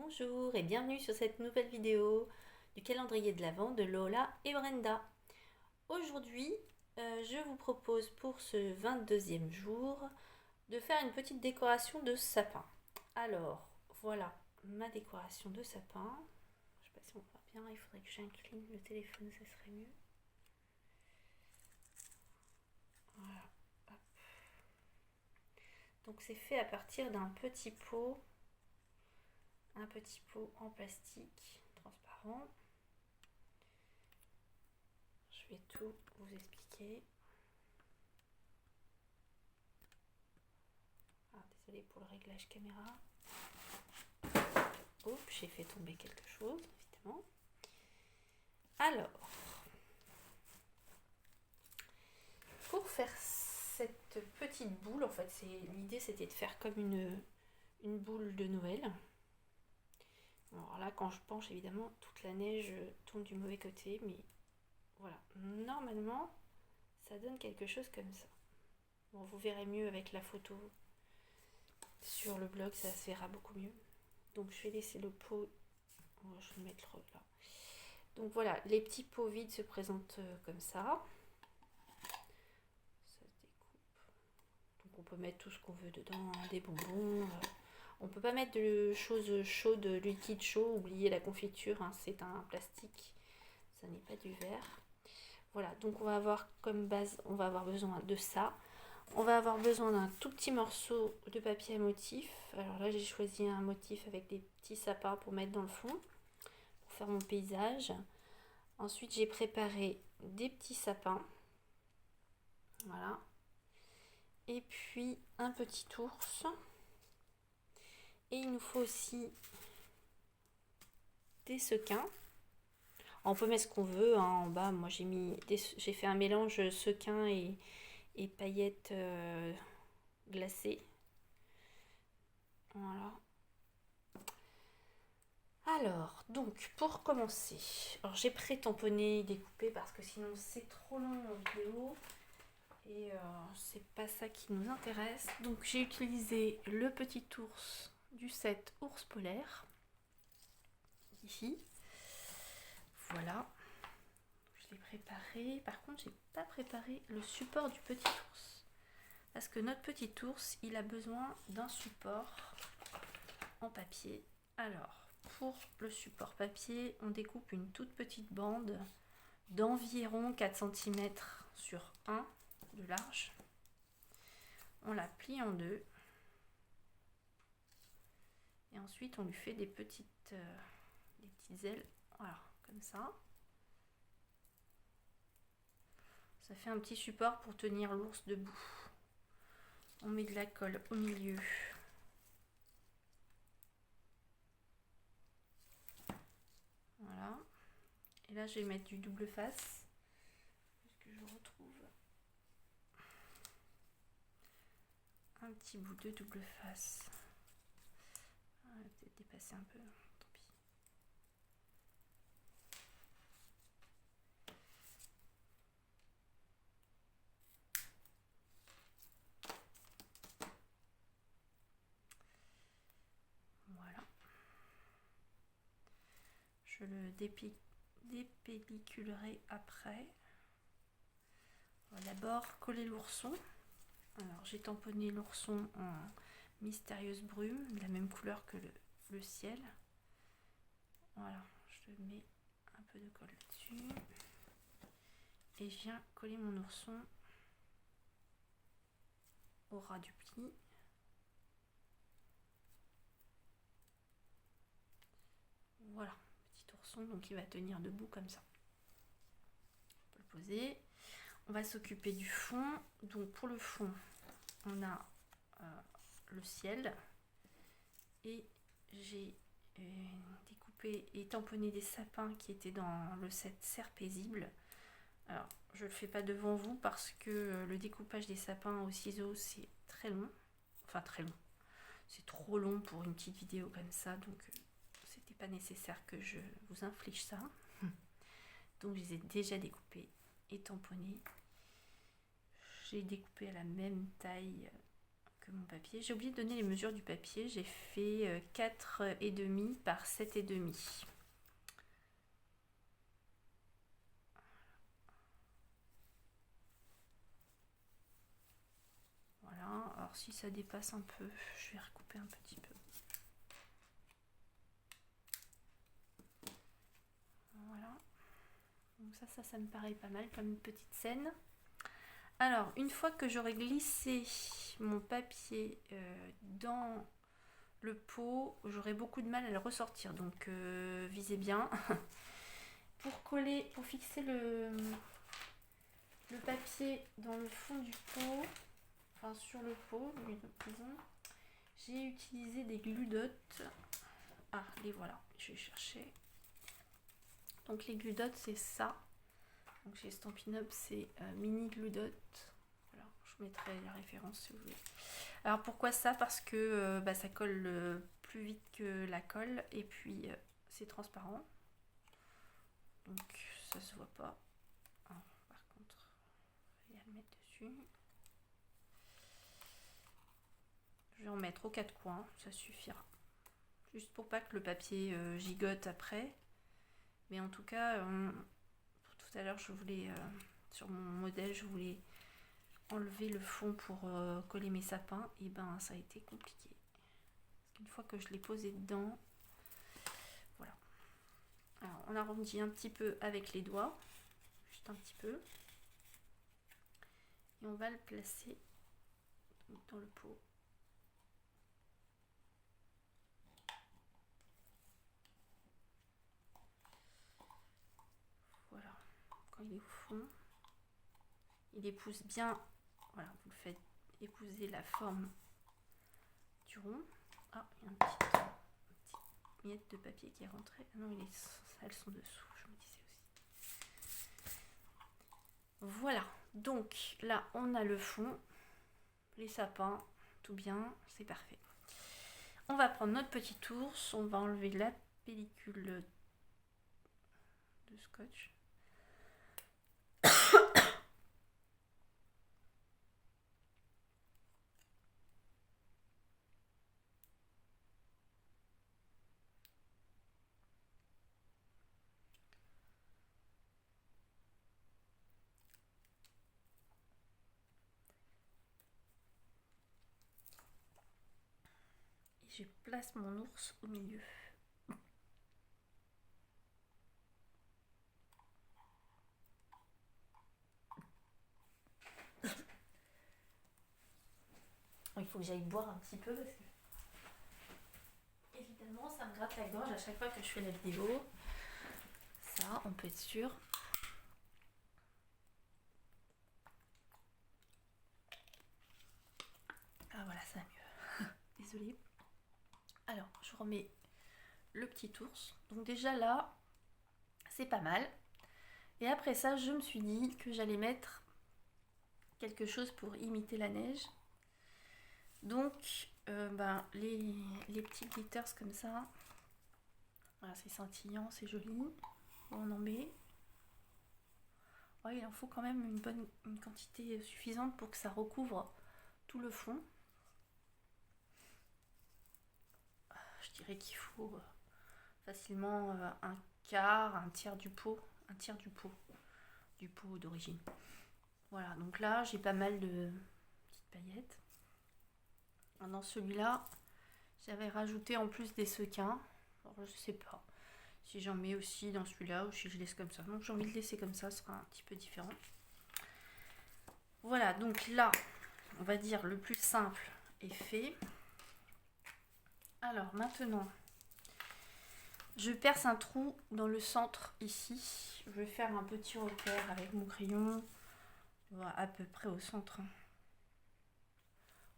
Bonjour et bienvenue sur cette nouvelle vidéo du calendrier de l'Avent de Lola et Brenda. Aujourd'hui, je vous propose pour ce 22e jour de faire une petite décoration de sapin. Alors, voilà ma décoration de sapin. Je sais pas si on voit bien, il faudrait que j'incline le téléphone, ça serait mieux. Voilà. Hop. Donc c'est fait à partir d'un petit pot en plastique transparent. Je vais tout vous expliquer. Ah, désolée pour le réglage caméra. Oups, j'ai fait tomber quelque chose, évidemment. Alors, pour faire cette petite boule, en fait, l'idée c'était de faire comme une boule de Noël. Alors là, quand je penche, évidemment, toute la neige tombe du mauvais côté, mais voilà. Normalement, ça donne quelque chose comme ça. Bon, vous verrez mieux avec la photo sur le blog, ça se verra beaucoup mieux. Donc je vais laisser le pot, je vais le mettre là. Donc voilà, les petits pots vides se présentent comme ça. Ça se découpe. Donc on peut mettre tout ce qu'on veut dedans, hein, des bonbons. On peut pas mettre de choses chaudes, liquide chaud, oubliez la confiture, hein, c'est un plastique, ça n'est pas du verre. Voilà, donc on va avoir comme base, on va avoir besoin de ça. On va avoir besoin d'un tout petit morceau de papier à motif. Alors là, j'ai choisi un motif avec des petits sapins pour mettre dans le fond, pour faire mon paysage. Ensuite, j'ai préparé des petits sapins. Voilà. Et puis, un petit ours. Et il nous faut aussi des sequins. On peut mettre ce qu'on veut, hein, en bas. Moi, j'ai fait un mélange sequins et paillettes glacées. Voilà. Alors, donc, pour commencer, alors j'ai pré-tamponné, découpé parce que sinon c'est trop long en vidéo et c'est pas ça qui nous intéresse. Donc, j'ai utilisé le petit ours du set ours polaire, ici. Voilà, je l'ai préparé. Par contre, j'ai pas préparé le support du petit ours parce que notre petit ours, il a besoin d'un support en papier. Alors, pour le support papier, on découpe une toute petite bande d'environ 4 cm sur 1 de large. On la plie en deux. Et ensuite, on lui fait des petites ailes. Voilà, comme ça. Ça fait un petit support pour tenir l'ours debout. On met de la colle au milieu. Voilà. Et là, je vais mettre du double face. Que je retrouve un petit bout de double face. Ah, je vais peut-être dépasser un peu. Tant pis. Voilà. Je le dépelliculerai après. On va d'abord coller l'ourson. Alors j'ai tamponné l'ourson en mystérieuse brume, de la même couleur que le ciel. Voilà, je mets un peu de colle dessus. Et je viens coller mon ourson au ras du pli. Voilà, petit ourson, donc il va tenir debout comme ça. On peut le poser. On va s'occuper du fond. Donc pour le fond, on a le ciel. Et j'ai découpé et tamponné des sapins qui étaient dans le set Serre paisible. Alors, je ne le fais pas devant vous parce que le découpage des sapins au ciseau, c'est très long. Enfin, très long. C'est trop long pour une petite vidéo comme ça, donc c'était pas nécessaire que je vous inflige ça. Donc, je les ai déjà découpés et tamponnés. J'ai découpé à la même taille que mon papier. J'ai oublié de donner les mesures du papier. J'ai fait 4,5 par 7,5. Voilà, alors si ça dépasse un peu, je vais recouper un petit peu. Voilà. Donc ça me paraît pas mal comme une petite scène. Alors, une fois que j'aurai glissé mon papier dans le pot, j'aurai beaucoup de mal à le ressortir. Donc, visez bien. Pour coller, pour fixer le papier dans le fond du pot, enfin sur le pot, disons, j'ai utilisé des glue dots. Ah, les voilà, je vais chercher. Donc les glue dots, c'est ça. Donc chez Stampin' Up, c'est mini glue dot. Voilà, je mettrai la référence si vous voulez. Alors pourquoi ça? Parce que ça colle plus vite que la colle et puis c'est transparent. Donc ça se voit pas. Ah, par contre, il y a à le mettre dessus. Je vais en mettre aux 4 coins, ça suffira. Juste pour pas que le papier gigote après. Mais en tout cas, tout à l'heure, je voulais, sur mon modèle, je voulais enlever le fond pour coller mes sapins. Et ben, ça a été compliqué. Parce qu'une fois que je l'ai posé dedans, voilà. Alors, on arrondit un petit peu avec les doigts. Juste un petit peu. Et on va le placer dans le pot. Voilà. Quand il est au fond, il épouse bien. Voilà, vous le faites épouser la forme du rond. Ah, il y a une petite miette de papier qui est rentrée. Ah non, elles sont dessous, je me disais aussi. Voilà, donc là, on a le fond, les sapins, tout bien, c'est parfait. On va prendre notre petit ours, on va enlever la pellicule de scotch. Je place mon ours au milieu. Il faut que j'aille boire un petit peu parce que évidemment ça me gratte la gorge à chaque fois que je fais la vidéo. Ça, on peut être sûr. Ah voilà, ça va mieux. Désolée. Alors, je remets le petit ours. Donc déjà là, c'est pas mal. Et après ça, je me suis dit que j'allais mettre quelque chose pour imiter la neige. Donc, les petits glitters comme ça. Voilà, c'est scintillant, c'est joli. On en met. Ouais, il en faut quand même une quantité suffisante pour que ça recouvre tout le fond. Je dirais qu'il faut facilement un quart, un tiers du pot. Un tiers du pot d'origine. Voilà, donc là, j'ai pas mal de petites paillettes. Dans celui-là, j'avais rajouté en plus des sequins. Alors, je sais pas si j'en mets aussi dans celui-là ou si je laisse comme ça. Donc, j'ai envie de laisser comme ça, ce sera un petit peu différent. Voilà, donc là, on va dire le plus simple est fait. Alors, maintenant, je perce un trou dans le centre ici. Je vais faire un petit repère avec mon crayon. À peu près au centre.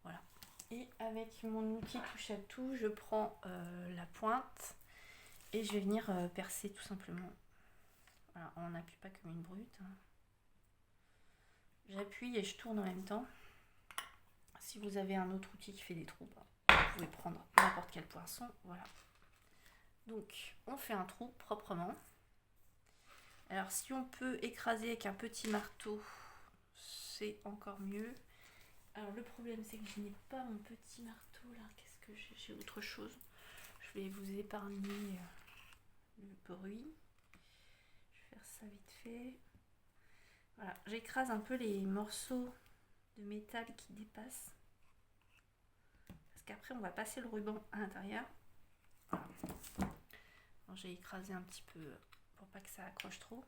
Voilà. Et avec mon outil touche à tout, je prends la pointe et je vais venir percer tout simplement. Voilà, on n'appuie pas comme une brute. J'appuie et je tourne en même temps. Si vous avez un autre outil qui fait des trous, vous pouvez prendre n'importe quel poinçon. Voilà. Donc, on fait un trou proprement. Alors, si on peut écraser avec un petit marteau, c'est encore mieux. Alors le problème c'est que je n'ai pas mon petit marteau là. Qu'est-ce que j'ai autre chose. Je vais vous épargner le bruit. Je vais faire ça vite fait. Voilà, j'écrase un peu les morceaux de métal qui dépassent. Parce qu'après on va passer le ruban à l'intérieur. Voilà. J'ai écrasé un petit peu pour pas que ça accroche trop.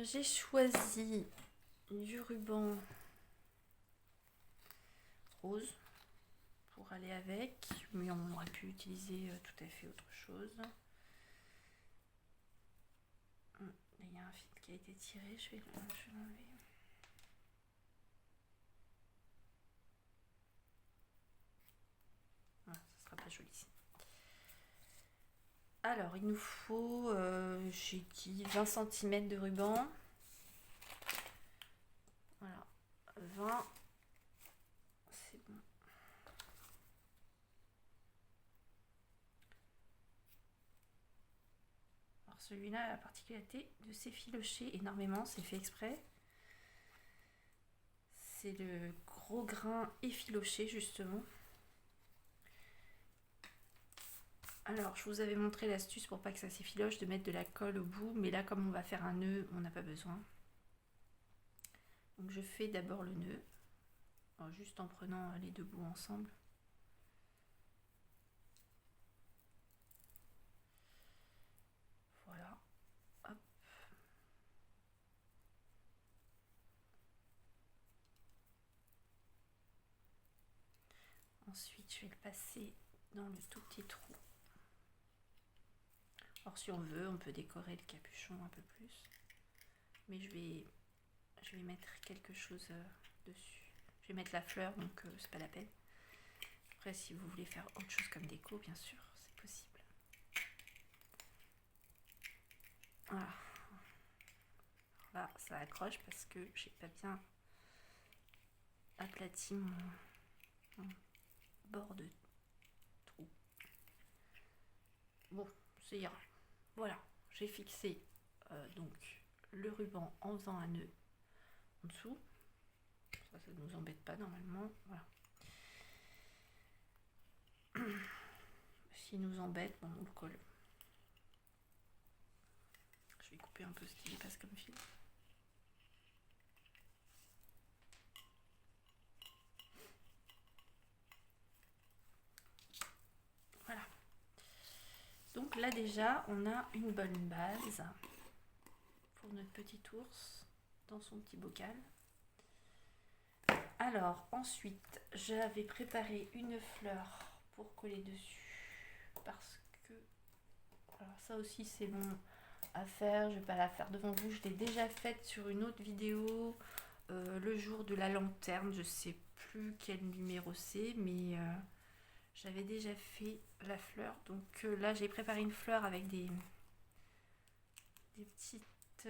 J'ai choisi du ruban rose pour aller avec, mais on aurait pu utiliser tout à fait autre chose. Il y a un fil qui a été tiré, je vais l'enlever. Voilà, ça sera pas joli ici. Alors, il nous faut, j'ai dit 20 cm de ruban. Voilà, 20, c'est bon. Alors celui-là a la particularité de s'effilocher énormément, c'est fait exprès. C'est le gros grain effiloché justement. Alors, je vous avais montré l'astuce pour pas que ça s'effiloche, de mettre de la colle au bout, mais là, comme on va faire un nœud, on n'a pas besoin. Donc, je fais d'abord le nœud, juste en prenant les deux bouts ensemble. Voilà. Hop. Ensuite, je vais le passer dans le tout petit trou. Alors, si on veut, on peut décorer le capuchon un peu plus. Mais je vais mettre quelque chose dessus. Je vais mettre la fleur, donc c'est pas la peine. Après, si vous voulez faire autre chose comme déco, bien sûr, c'est possible. Voilà. Là, ça accroche parce que j'ai pas bien aplati mon bord de trou. Bon, ça ira. Voilà, j'ai fixé donc le ruban en faisant un nœud en dessous. Ça ne nous embête pas normalement. Voilà. S'il nous embête, bon, on le colle. Je vais couper un peu ce qui passe comme fil. Voilà. Donc là déjà, on a une bonne base pour notre petit ours dans son petit bocal. Alors ensuite, j'avais préparé une fleur pour coller dessus parce que alors ça aussi c'est long à faire. Je vais pas la faire devant vous, je l'ai déjà faite sur une autre vidéo le jour de la lanterne. Je sais plus quel numéro c'est, mais j'avais déjà fait la fleur. Donc là j'ai préparé une fleur avec des petites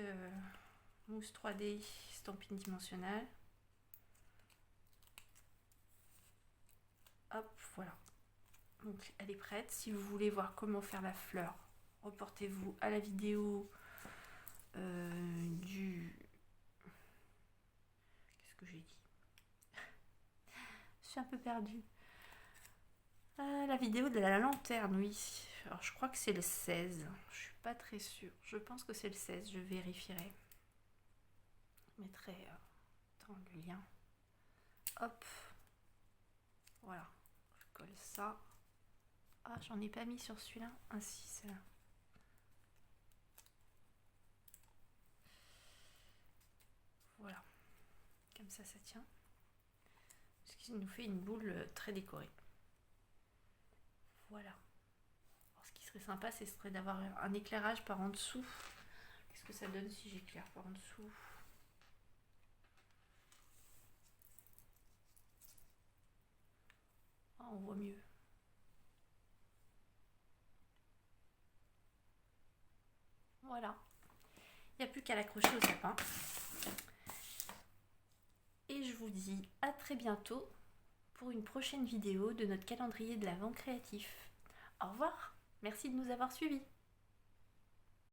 mousses 3D stampines dimensionnelles. Hop, voilà. Donc elle est prête. Si vous voulez voir comment faire la fleur, reportez-vous à la vidéo du... Qu'est-ce que j'ai dit? Je suis un peu perdue. La vidéo de la lanterne, oui. Alors je crois que c'est le 16. Je suis pas très sûre. Je pense que c'est le 16. Je vérifierai. Je mettrai dans le lien. Hop. Voilà. Je colle ça. Ah, j'en ai pas mis sur celui-là. Ah si, c'est là. Voilà. Comme ça tient. Ce qui nous fait une boule très décorée. Voilà. Alors, ce qui serait sympa, ce serait d'avoir un éclairage par en dessous. Qu'est-ce que ça donne si j'éclaire par en dessous? Ah, on voit mieux. Voilà. Il n'y a plus qu'à l'accrocher au sapin. Et je vous dis à très bientôt pour une prochaine vidéo de notre calendrier de l'Avent créatif. Au revoir, merci de nous avoir suivis.